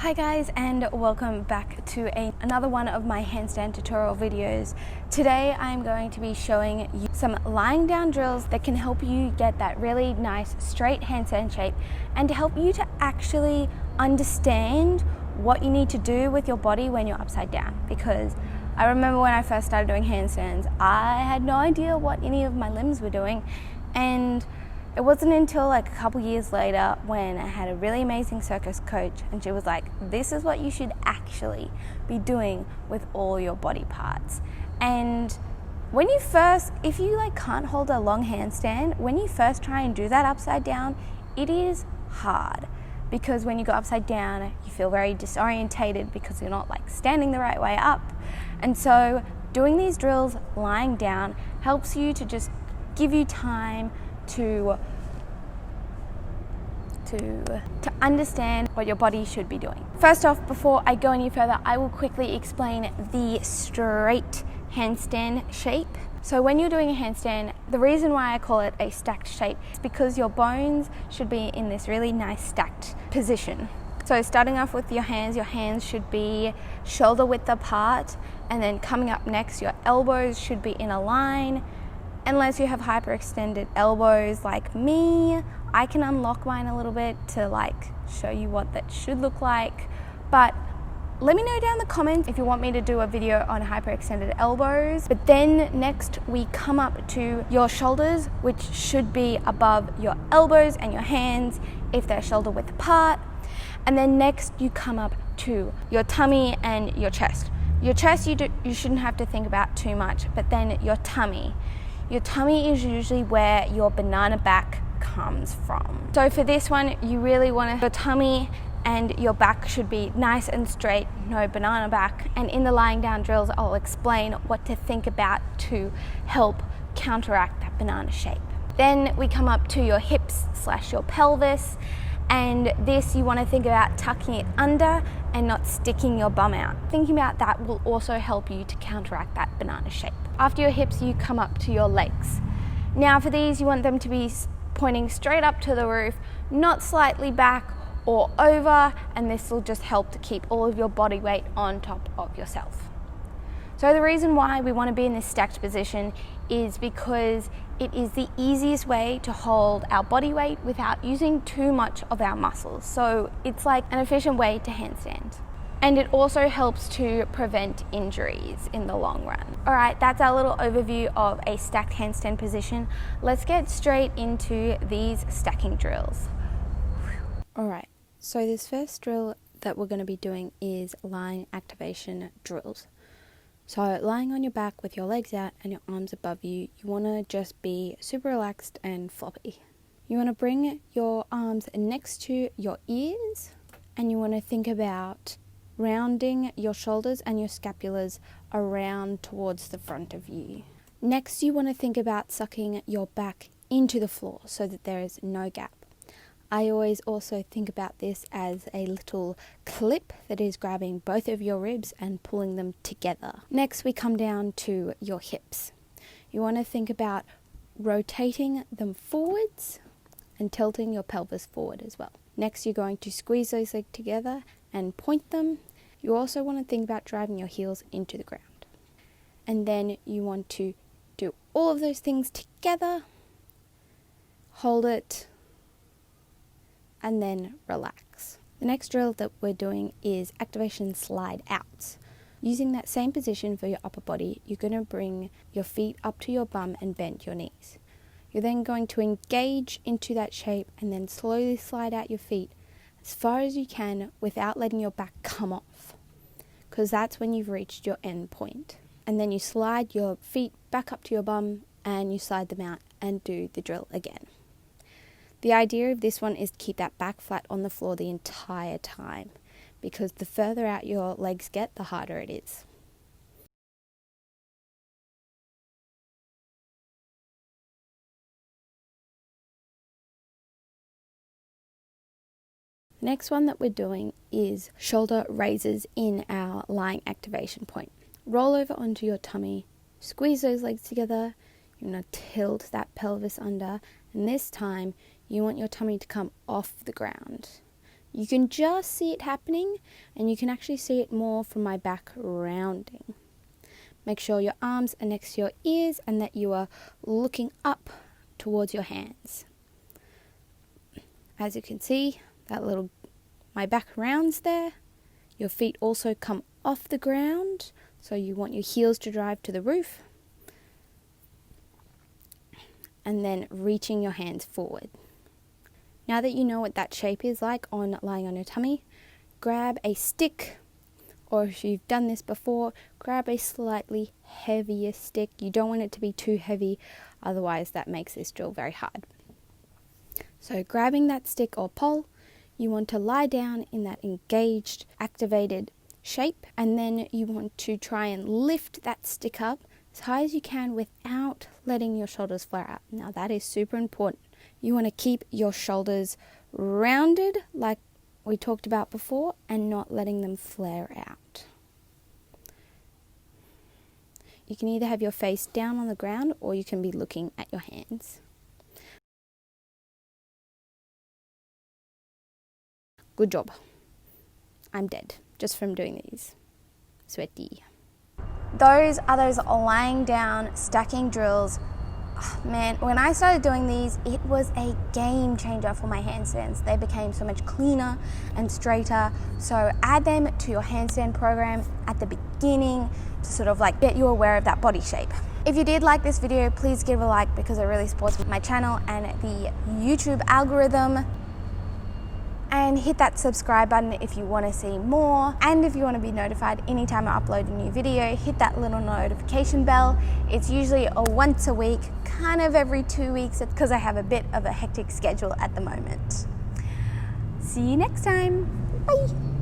Hi guys, and welcome back to another one of my handstand tutorial videos. Today I'm going to be showing you some lying down drills that can help you get that really nice straight handstand shape and to help you to actually understand what you need to do with your body when you're upside down. Because I remember when I first started doing handstands, I had no idea what any of my limbs were doing, and it wasn't until like a couple years later when I had a really amazing circus coach and she was like, this is what you should actually be doing with all your body parts. And when you first, if you can't hold a long handstand, when you first try and do that upside down, it is hard. Because when you go upside down, you feel very disorientated because you're not standing the right way up. And so doing these drills lying down helps you to just give you time to understand what your body should be doing. First off, before I go any further, I will quickly explain the straight handstand shape. So when you're doing a handstand, the reason why I call it a stacked shape is because your bones should be in this really nice stacked position. So starting off with your hands should be shoulder width apart, and then coming up next, your elbows should be in a line. Unless you have hyperextended elbows like me, I can unlock mine a little bit to show you what that should look like. But let me know down in the comments if you want me to do a video on hyperextended elbows. But then next we come up to your shoulders, which should be above your elbows, and your hands if they're shoulder width apart. And then next you come up to your tummy and your chest. Your chest you shouldn't have to think about too much, but then your tummy. Your tummy is usually where your banana back comes from. So for this one, you really want your tummy and your back should be nice and straight, no banana back. And in the lying down drills, I'll explain what to think about to help counteract that banana shape. Then we come up to your hips / your pelvis. And this, you want to think about tucking it under and not sticking your bum out. Thinking about that will also help you to counteract that banana shape. After your hips, you come up to your legs. Now for these, you want them to be pointing straight up to the roof, not slightly back or over, and this will just help to keep all of your body weight on top of yourself. So the reason why we want to be in this stacked position is because it is the easiest way to hold our body weight without using too much of our muscles. So it's like an efficient way to handstand. And it also helps to prevent injuries in the long run. All right, that's our little overview of a stacked handstand position. Let's get straight into these stacking drills. All right, so this first drill that we're going to be doing is lying activation drills. So lying on your back with your legs out and your arms above you, you want to just be super relaxed and floppy. You want to bring your arms next to your ears, and you want to think about rounding your shoulders and your scapulas around towards the front of you. Next, you want to think about sucking your back into the floor so that there is no gap. I always also think about this as a little clip that is grabbing both of your ribs and pulling them together. Next, we come down to your hips. You want to think about rotating them forwards and tilting your pelvis forward as well. Next, you're going to squeeze those legs together and point them. You also want to think about driving your heels into the ground. And then you want to do all of those things together, hold it, and then relax. The next drill that we're doing is activation slide outs. Using that same position for your upper body, you're going to bring your feet up to your bum and bend your knees. You're then going to engage into that shape and then slowly slide out your feet as far as you can without letting your back come off, because that's when you've reached your end point. And then you slide your feet back up to your bum and you slide them out and do the drill again. The idea of this one is to keep that back flat on the floor the entire time, because the further out your legs get, the harder it is. The next one that we're doing is shoulder raises in our lying activation point. Roll over onto your tummy, squeeze those legs together, you're going to tilt that pelvis under, and this time you want your tummy to come off the ground. You can just see it happening, and you can actually see it more from my back rounding. Make sure your arms are next to your ears and that you are looking up towards your hands. As you can see, my back rounds there. Your feet also come off the ground, so you want your heels to drive to the roof. And then reaching your hands forward. Now that you know what that shape is like on lying on your tummy, grab a stick, or if you've done this before, grab a slightly heavier stick. You don't want it to be too heavy, otherwise that makes this drill very hard. So grabbing that stick or pole, you want to lie down in that engaged, activated shape, and then you want to try and lift that stick up as high as you can without letting your shoulders flare out. Now that is super important. You want to keep your shoulders rounded like we talked about before and not letting them flare out. You can either have your face down on the ground or you can be looking at your hands. Good job. I'm dead just from doing these. Sweaty. Those are those lying down, stacking drills. Oh, man, when I started doing these, it was a game changer for my handstands. They became so much cleaner and straighter. So add them to your handstand program at the beginning to sort of like get you aware of that body shape. If you did like this video, please give a like because it really supports my channel and the YouTube algorithm. And hit that subscribe button if you want to see more. And if you want to be notified anytime I upload a new video, hit that little notification bell. It's usually once a week, kind of every 2 weeks, because I have a bit of a hectic schedule at the moment. See you next time. Bye.